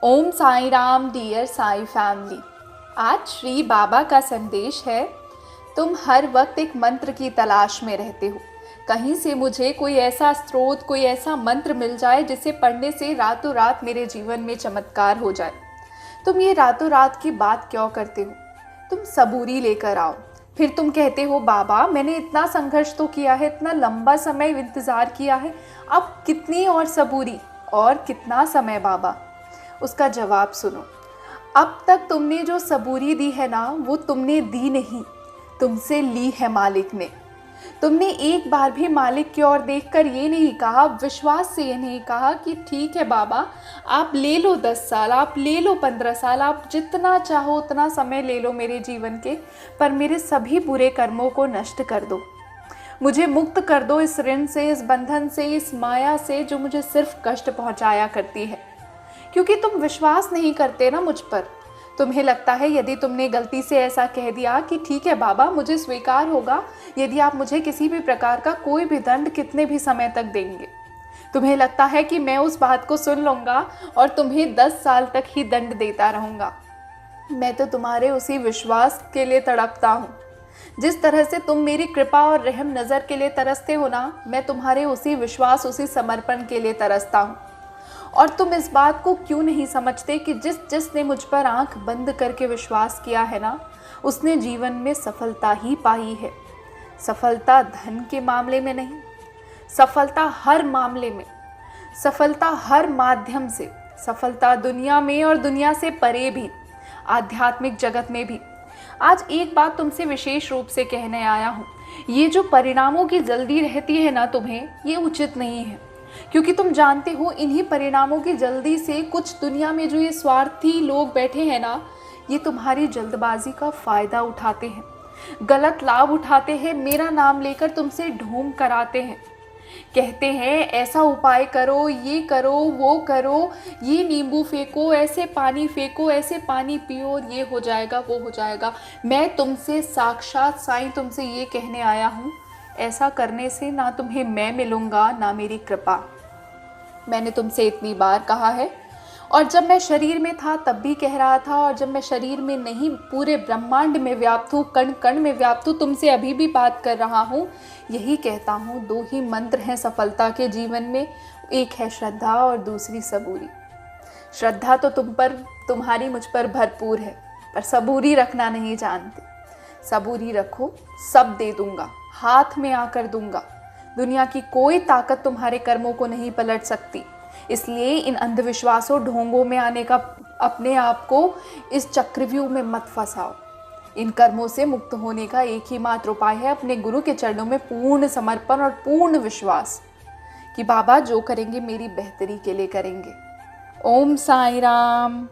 ओम Sai Ram dear Sai family. आज श्री बाबा का संदेश है। तुम हर वक्त एक मंत्र की तलाश में रहते हो। कहीं से मुझे कोई ऐसा स्रोत, कोई ऐसा मंत्र मिल जाए जिसे पढ़ने से रातों रात मेरे जीवन में चमत्कार हो जाए। तुम ये रातों रात की बात क्यों करते हो? तुम सबूरी लेकर आओ। फिर तुम कहते हो बाबा मैंने इतना संघर्ष तो किया है, इतना लंबा समय इंतज़ार किया है, अब कितनी और सबूरी और कितना समय बाबा? उसका जवाब सुनो। अब तक तुमने जो सबूरी दी है ना, वो तुमने दी नहीं, तुमसे ली है मालिक ने। तुमने एक बार भी मालिक की ओर देखकर ये नहीं कहा, विश्वास से ये नहीं कहा कि ठीक है बाबा, आप ले लो 10 साल, आप ले लो 15 साल, आप जितना चाहो उतना समय ले लो मेरे जीवन के, पर मेरे सभी बुरे कर्मों को नष्ट कर दो। मुझे मुक्त कर दो इस ऋण से, इस बंधन से, इस माया से जो मुझे सिर्फ कष्ट पहुंचाया करती है। क्योंकि तुम विश्वास नहीं करते ना मुझ पर। तुम्हें लगता है यदि तुमने गलती से ऐसा कह दिया कि ठीक है बाबा, मुझे स्वीकार होगा यदि आप मुझे किसी भी प्रकार का कोई भी दंड कितने भी समय तक देंगे। तुम्हें लगता है कि मैं उस बात को सुन लूँगा और तुम्हें 10 साल तक ही दंड देता रहूँगा। मैं तो तुम्हारे उसी विश्वास के लिए तड़पता हूँ। जिस तरह से तुम मेरी कृपा और रहम नज़र के लिए तरसते हो ना, मैं तुम्हारे उसी विश्वास, उसी समर्पण के लिए तरसता हूँ। और तुम इस बात को क्यों नहीं समझते कि जिसने मुझ पर आंख बंद करके विश्वास किया है ना, उसने जीवन में सफलता ही पाई है। सफलता धन के मामले में नहीं, सफलता हर मामले में, सफलता हर माध्यम से, सफलता दुनिया में और दुनिया से परे भी, आध्यात्मिक जगत में भी। आज एक बात तुमसे विशेष रूप से कहने आया हूँ। ये जो परिणामों की जल्दी रहती है ना तुम्हें, ये उचित नहीं है। क्योंकि तुम जानते हो इन्हीं परिणामों की जल्दी से कुछ दुनिया में जो ये स्वार्थी लोग बैठे हैं ना, ये तुम्हारी जल्दबाजी का फ़ायदा उठाते हैं, गलत लाभ उठाते हैं, मेरा नाम लेकर तुमसे ढोंग कराते हैं। कहते हैं ऐसा उपाय करो, ये करो, वो करो, ये नींबू फेंको, ऐसे पानी फेंको, ऐसे पानी पियो, ये हो जाएगा, वो हो जाएगा। मैं तुमसे साक्षात साईं तुमसे ये कहने आया हूँ, ऐसा करने से ना तुम्हें मैं मिलूँगा ना मेरी कृपा। मैंने तुमसे इतनी बार कहा है, और जब मैं शरीर में था तब भी कह रहा था, और जब मैं शरीर में नहीं पूरे ब्रह्मांड में व्याप्त हूँ, कण कण में व्याप्त हूँ, तुमसे अभी भी बात कर रहा हूँ, यही कहता हूँ। 2 ही मंत्र हैं सफलता के जीवन में, एक है श्रद्धा और दूसरी सबूरी। श्रद्धा तो तुम्हारी मुझ पर भरपूर है, पर सबूरी रखना नहीं जानते। सबूरी रखो, सब दे दूंगा, हाथ में आकर दूंगा। दुनिया की कोई ताकत तुम्हारे कर्मों को नहीं पलट सकती। इसलिए इन अंधविश्वासों, ढोंगों में आने का अपने आप को इस चक्रव्यूह में मत फंसाओ। इन कर्मों से मुक्त होने का एक ही मात्र उपाय है, अपने गुरु के चरणों में पूर्ण समर्पण और पूर्ण विश्वास कि बाबा जो करेंगे मेरी बेहतरी के लिए करेंगे। ओम साई राम।